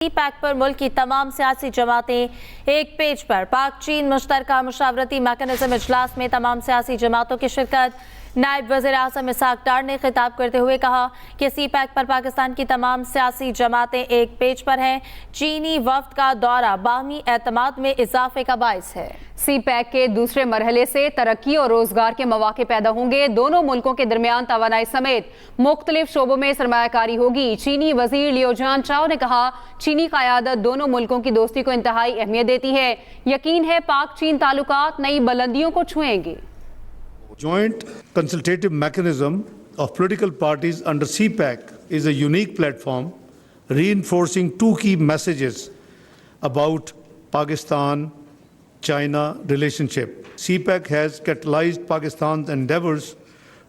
Pack पर मुल्क की तमाम सियासी जमातें एक पेज पर। पाक चीन मुश्तरका मुशावरती मैकेनिज्म इजलास में तमाम सियासी जमातों की शिरकत। नायब वज़ीर आज़म इस्हाक डार ने खिताब करते हुए कहा कि सी पैक पर पाकिस्तान की तमाम सियासी जमातें एक पेज पर हैं। चीनी वफ्द का दौरा बाहमी एतमाद में इजाफे का बाइस है। सी पैक के दूसरे मरहले से तरक्की और रोजगार के मौके पैदा होंगे। दोनों मुल्कों के दरमियान तवानाई समेत मुख्तलिफ शोबों में सरमायाकारी होगी। चीनी वजीर लियो जान चाओ ने कहा, चीनी क़यादत दोनों मुल्कों की दोस्ती को इंतहाई अहमियत देती है। यकीन है पाक चीन ताल्लुकात नई बुलंदियों को छुएंगे। Joint consultative mechanism of political parties under CPAC is a unique platform reinforcing two key messages about Pakistan-China relationship. CPAC has catalyzed Pakistan's endeavors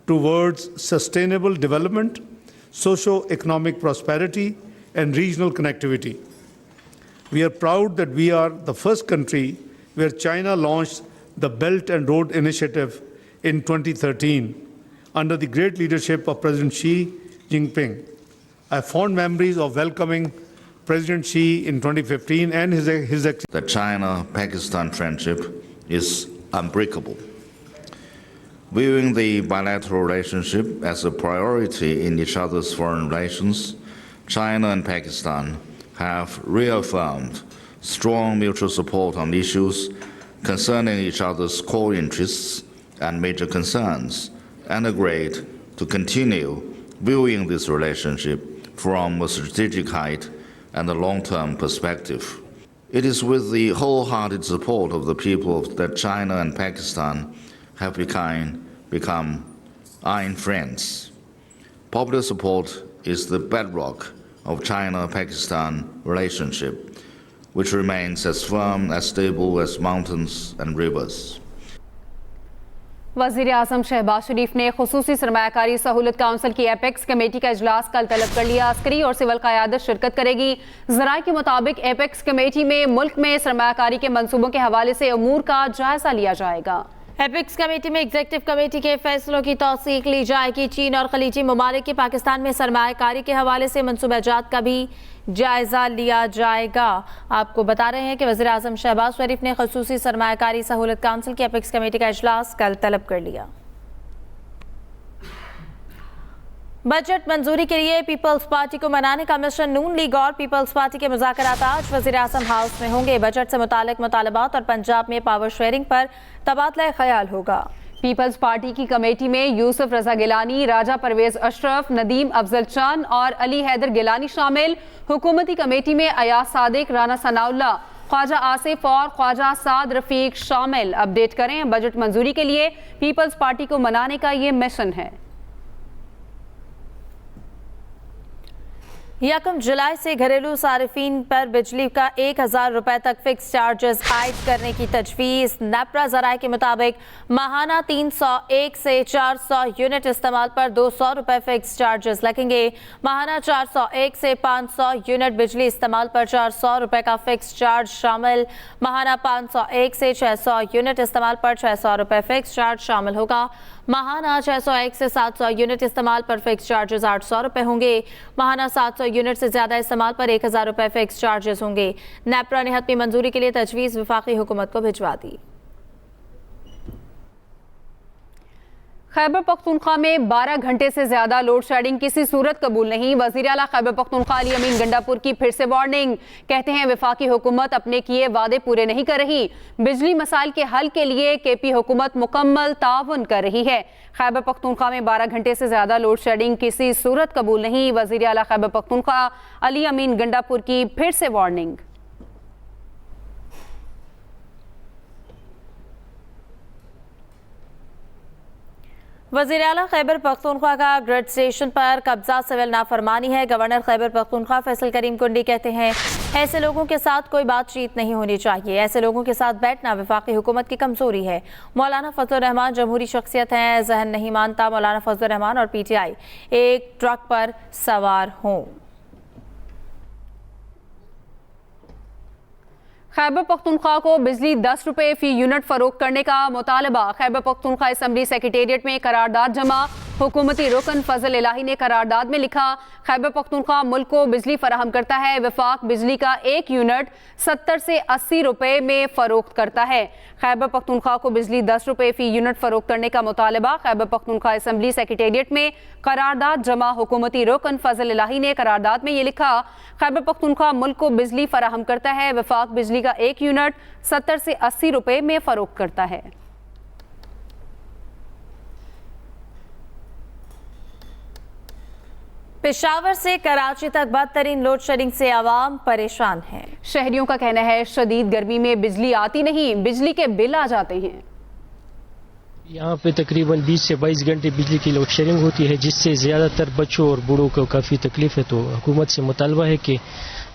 towards sustainable development, socio-economic prosperity, and regional connectivity. We are proud that we are the first country where China launched the Belt and Road Initiative in 2013 under the great leadership of President Xi Jinping. I have fond memories of welcoming President Xi in 2015 and his The China-Pakistan friendship is unbreakable. Viewing the bilateral relationship as a priority in each other's foreign relations, China and Pakistan have reaffirmed strong mutual support on issues concerning each other's core interests and major concerns, and agreed to continue viewing this relationship from a strategic height and a long-term perspective. It is with the wholehearted support of the people that China and Pakistan have become iron friends. Popular support is the bedrock of China-Pakistan relationship, which remains as firm, as stable as mountains and rivers. वज़ीर आज़म शहबाज शरीफ ने खुसूसी सरमायाकारी सहूलत council की apex committee का इजलास कल तलब कर लिया। अस्करी और सिविल क़यादत शिरकत करेगी। ज़राए के मुताबिक एपेक्स कमेटी में मुल्क में सरमायाकारी के मंसूबों के हवाले से अमूर का जायजा लिया जाएगा। एपेक्स कमेटी में एग्जीक्यूटिव कमेटी के फैसलों की तौसीक ली जाएगी। चीन और खलीजी ममालिक के पाकिस्तान में सरमायाकारी के हवाले से मंसूबाजात का भी जायजा लिया जाएगा। आपको बता रहे हैं कि वज़ीर आज़म शहबाज शरीफ ने ख़ुसूसी सरमायाकारी सहूलत काउंसिल की एपेक्स कमेटी का इजलास कल तलब कर लिया। बजट मंजूरी के लिए पीपल्स पार्टी को मनाने का मिशन नून लीग और पीपल्स पार्टी के मुज़ाकरात आज वज़ीर आज़म हाउस में होंगे। बजट से मुतालिक मुतालबात और पंजाब में पावर शेयरिंग पर तबादला ख्याल होगा। पीपल्स पार्टी की कमेटी में यूसुफ रजा गिलानी, राजा परवेज अशरफ, नदीम अफजल चंद और अली हैदर गिलानी शामिल। हुकूमती कमेटी में अयाज सादिक, राना सनाउल्लाह, ख्वाजा आसिफ और ख्वाजा साद रफीक शामिल। अपडेट करें, बजट मंजूरी के लिए पीपल्स पार्टी को मनाने का ये मिशन है। 1 जुलाई से घरेलू सारिफीन पर बिजली का 1000 रुपए तक फिक्स चार्जेस आयद करने की तजवीज़। नेपरा ज़राए के मुताबिक माहाना 301 से 400 यूनिट इस्तेमाल पर 200 रुपए फिक्स चार्जेस लगेंगे। माहाना 401 से 500 यूनिट बिजली इस्तेमाल पर 400 रुपए का फिक्स चार्ज शामिल। माहाना 501 से 600 यूनिट इस्तेमाल पर 600 रुपए फिक्स चार्ज शामिल होगा। माहाना 601 से 700 यूनिट इस्तेमाल पर फिक्स चार्जेस 800 रुपए होंगे। माहाना 700 यूनिट से ज्यादा इस्तेमाल पर 1000 रुपए फिक्स चार्जेस होंगे। नेपरा ने हतमी मंजूरी के लिए तजवीज़ वफाकी हुकूमत को भिजवा दी। खैबर पख्तूनख्वा में 12 घंटे से ज्यादा लोड शेडिंग किसी सूरत कबूल नहीं। वज़ीर आला खैबर पख्तूनख्वा अली अमीन गंडापुर की फिर से वार्निंग। कहते हैं वफाकी हुकूमत अपने किए वादे पूरे नहीं कर रही। बिजली मसाइल के हल के लिए केपी हुकूमत मुकम्मल ताउन कर रही है। खैबर पख्तूनख्वा में 12 घंटे से ज्यादा लोड शेडिंग किसी सूरत कबूल नहीं। वज़ीर आला खैबर पख्तूनख्वा अली अमीन गंडापुर की फिर से वार्निंग। वज़ीर आला खैबर पख्तूनख्वा का ग्रिड स्टेशन पर कब्जा सिविल नाफरमानी है। गवर्नर खैबर पख्तूनख्वा फैसल करीम कुंडी कहते हैं ऐसे लोगों के साथ कोई बातचीत नहीं होनी चाहिए। ऐसे लोगों के साथ बैठना वफाकी हुकूमत की कमजोरी है। मौलाना फजलुर रहमान जमहूरी शख्सियत हैं, जहन नहीं मानता मौलाना फजलुर रहमान और PTI एक ट्रक पर सवार हों। खैबर पख्तूनख्वा को बिजली 10 रुपए फी यूनिट फरोख्त करने का मुतालबा। खैबर पख्तूनख्वा असम्बली सेक्रेटेरिएट में करारदाद जमा। हुकूमती रुकन फजल इलाही ने करारदाद में लिखा, खैबर पख्तूनख्वा मुल्क को बिजली फराहम करता है। वफाक बिजली का 1 यूनिट 70 से 80 रुपए में फरोख्त करता है। खैबर पख्तूनख्वा को बिजली 10 रुपए फी यूनिट फरोख्त करने का मुतालबा। खैबर पख्तूनख्वा असम्बली सेक्रेटेरिएट में करारदाद जमा। हुकूमती रुकन फजल इलाही ने करारदाद में ये लिखा, खैबर पख्तूनख्वा मुल्क को बिजली फराहम करता है। वफाक बिजली का 1 यूनिट 70 से 80 रुपए में फरोख्त करता है। पेशावर से कराची तक बदतरीन लोड शेडिंग से आवाम परेशान है। शहरियों का कहना है शदीद गर्मी में बिजली आती नहीं, बिजली के बिल आ जाते हैं। यहाँ पे तकरीबन 20 से 22 घंटे बिजली की लोड शेडिंग होती है, जिससे ज़्यादातर बच्चों और बूढ़ों को काफ़ी तकलीफ है। तो हुकूमत से मुतालबा है कि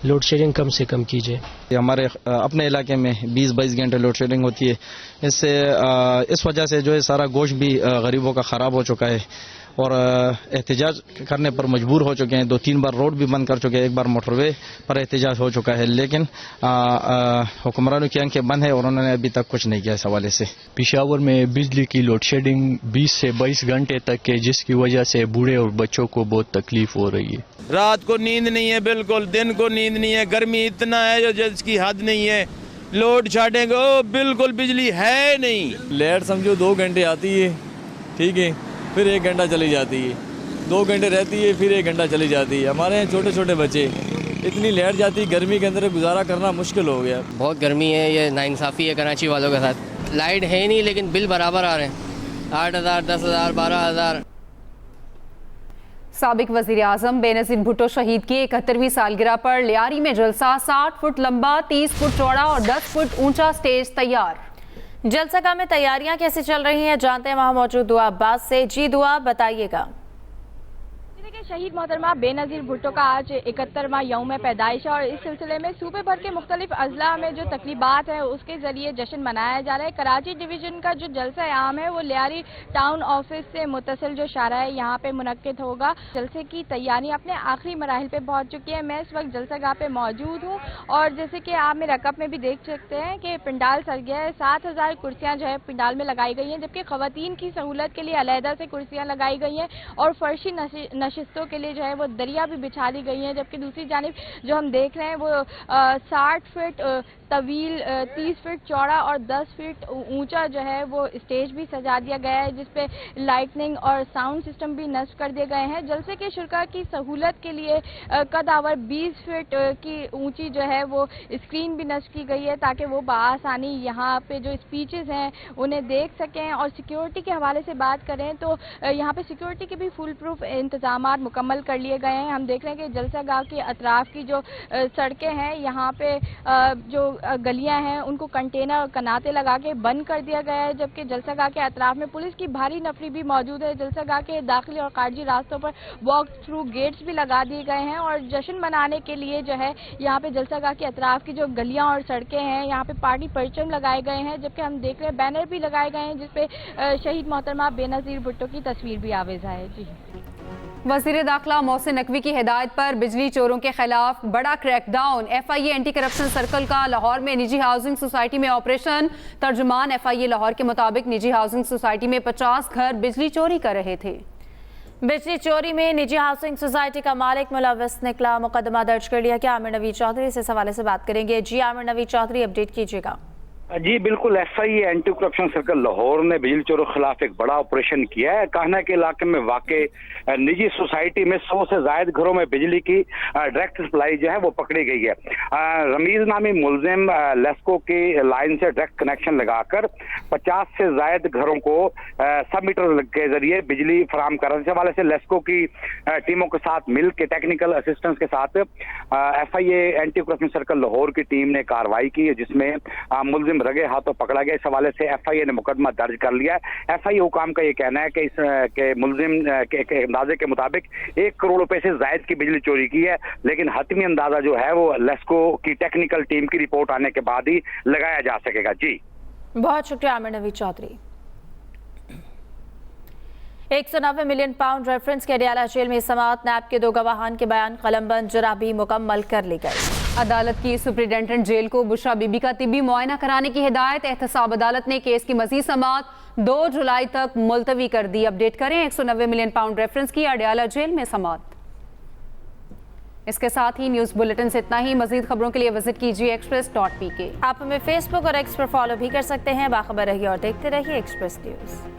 लोड शेडिंग कम से कम की जाए। हमारे अपने इलाके में 20-22 घंटे लोड शेडिंग होती है। इससे इस वजह से जो है सारा गोश्त भी गरीबों का ख़राब हो चुका है और एहतजाज करने पर मजबूर हो चुके हैं। 2-3 बार रोड भी बंद कर चुके हैं, एक बार मोटरवे पर एहतजाज हो चुका है, लेकिन हुक्मरानों की आंखें बंद है और उन्होंने अभी तक कुछ नहीं किया इस हवाले से। पेशावर में बिजली की लोड शेडिंग 20 से 22 घंटे तक है, जिसकी वजह से बूढ़े और बच्चों को बहुत तकलीफ हो रही है। रात को नींद नहीं है, बिल्कुल दिन को नींद नहीं है, गर्मी इतना है जो जिसकी हद नहीं है। लोड शेडिंग बिल्कुल बिजली है नहीं। लेट समझो 2 घंटे आती है, ठीक है, फिर 1 घंटा चली जाती है, 2 घंटे रहती है, फिर 1 घंटा चली जाती है। हमारे यहाँ छोटे छोटे बच्चे, इतनी लेट जाती है, गर्मी के अंदर गुजारा करना मुश्किल हो गया। बहुत गर्मी है, ये नाइंसाफ़ी है कराची वालों के साथ। लाइट है नहीं लेकिन बिल बराबर आ रहे हैं, 8,000, 10,000, 12,000। साबिक वज़ीर आज़म बेनज़ीर भुट्टो शहीद की 71वीं सालगिरह पर लियारी में जलसा। 60 फुट लंबा, 30 फुट चौड़ा और 10 फुट ऊंचा स्टेज तैयार। जलसा में तैयारियां कैसे चल रही हैं, जानते हैं वहां मौजूद दुआ अब्बास से। जी दुआ, बताइएगा। शहीद मोहतरमा बेनज़ीर भुट्टो का आज 71वां यौम पैदाइश है और इस सिलसिले में सूबे भर के मुख्तलिफ अजला में जो तकरीबात है उसके जरिए जश्न मनाया जा रहा है। कराची डिवीजन का जो जलसा आम है वो लियारी टाउन ऑफिस से मुत्तसिल जो शारा है यहाँ पे मुनक्किद होगा। जलसे की तैयारी अपने आखिरी मराहिल पे पहुँच चुकी है। मैं इस वक्त जलसा गाह पे मौजूद हूँ और जैसे कि आप मेरे रकब में भी देख सकते हैं कि पंडाल सज गया है। 7,000 कुर्सियाँ जो है पंडाल में लगाई गई हैं, जबकि खवातीन की सहूलत के लिए अलहदा से कुर्सियाँ लगाई गई हैं और फर्शी नशिस्तों के लिए जो है वो दरिया भी बिछा दी गई है। जबकि दूसरी जानिब जो हम देख रहे हैं वो 60 फीट तवील, 30 फीट चौड़ा और 10 फीट ऊंचा जो है वो स्टेज भी सजा दिया गया है, जिसपे लाइटनिंग और साउंड सिस्टम भी नस्ब कर दिए गए हैं। जलसे के शुरका की सहूलत के लिए कदावर 20 फीट की ऊंची जो है वो स्क्रीन भी नस्ब की गई है ताकि वो बआसानी यहाँ पे जो स्पीचेस हैं उन्हें देख सकें। और सिक्योरिटी के हवाले से बात करें तो यहाँ पे सिक्योरिटी के भी फुल प्रूफ इंतजाम मुकम्मल कर लिए गए हैं। हम देख रहे हैं कि जलसा गाह के अतराफ की जो सड़कें हैं, यहाँ पे जो गलियां हैं उनको कंटेनर और कनाते लगा के बंद कर दिया गया है, जबकि जलसा गाह के अतराफ में पुलिस की भारी नफरी भी मौजूद है। जलसा गाह के दाखिली और खारजी रास्तों पर वॉक थ्रू गेट्स भी लगा दिए गए हैं और जश्न मनाने के लिए जो है यहाँ पे जलसा गाह के अतराफ की जो गलियां और सड़कें हैं यहाँ पे पार्टी परचम लगाए गए हैं, जबकि हम देख रहे हैं बैनर भी लगाए गए हैं जिसपे शहीद मोहतरमा बेनज़ीर भुट्टो की तस्वीर भी आवेज़ है। जी, वज़ीर दाखिला मोहसिन नकवी की हिदायत पर बिजली चोरों के खिलाफ बड़ा crackdown. FIA anti corruption circle का लाहौर में निजी हाउसिंग सोसाइटी में ऑपरेशन। तर्जुमान FIA लाहौर के मुताबिक निजी हाउसिंग सोसाइटी में 50 घर बिजली चोरी कर रहे थे। बिजली चोरी में निजी हाउसिंग सोसाइटी का मालिक मुलव्वस निकला, मुकदमा दर्ज कर लिया। क्या आमिर नवीद चौधरी से इस हवाले से बात करेंगे। जी आमिर नवीद चौधरी, अपडेट कीजिएगा। जी बिल्कुल, FIA anti corruption circle Lahore ने बिजली चोरों के खिलाफ एक बड़ा ऑपरेशन किया है। कान्हा के इलाके में वाक़े निजी सोसाइटी में 100 से ज़ायद घरों में बिजली की डायरेक्ट सप्लाई जो है वो पकड़ी गई है। रमीज नामी मुलजिम लेस्को की लाइन से डायरेक्ट कनेक्शन लगाकर 50 से ज़ायद घरों को सब मीटर के जरिए बिजली फराहम कर रहे हैं। इस हवाले से लेस्को की टीमों के साथ मिल के टेक्निकल असिस्टेंस के साथ FIA anti corruption circle Lahore की टीम ने कार्रवाई की, जिसमें मुलजिम रगे हाथों पकड़ा गया। इस हवाले से FIA ने मुकदमा दर्ज कर लिया। FIA हुकाम का ये कहना है कि इस के मुलजिम के अंदाजे के मुताबिक 1 करोड़ रुपए से जायद की बिजली चोरी की है, लेकिन हतमी अंदाजा जो है वो लेस्को की टेक्निकल टीम की रिपोर्ट आने के बाद ही लगाया जा सकेगा। जी, बहुत शुक्रिया Aamir Naveed Chaudhry. 190 million pound reference के अडियाला जेल में समाअत। नैब के 2 गवाहान के बयान कलमबंद जरा भी मुकम्मल कर ली गई। अदालत की सुप्रिंटेंडेंट जेल को बुशरा बीबी का तिब्बी मुआयना कराने की हिदायत। एहतसाब अदालत ने केस की मजीद समाअत 2 जुलाई तक मुलतवी कर दी। अपडेट करें 190 मिलियन पाउंड रेफरेंस की अडयाला जेल में समाअत। इसके साथ ही न्यूज़ बुलेटिन से इतना ही। मजीद खबरों के लिए विजिट कीजिए express.pk। आप हमें फेसबुक और एक्स पर फॉलो भी कर सकते हैं। बाखबर रहिए और देखते रहिए एक्सप्रेस न्यूज़।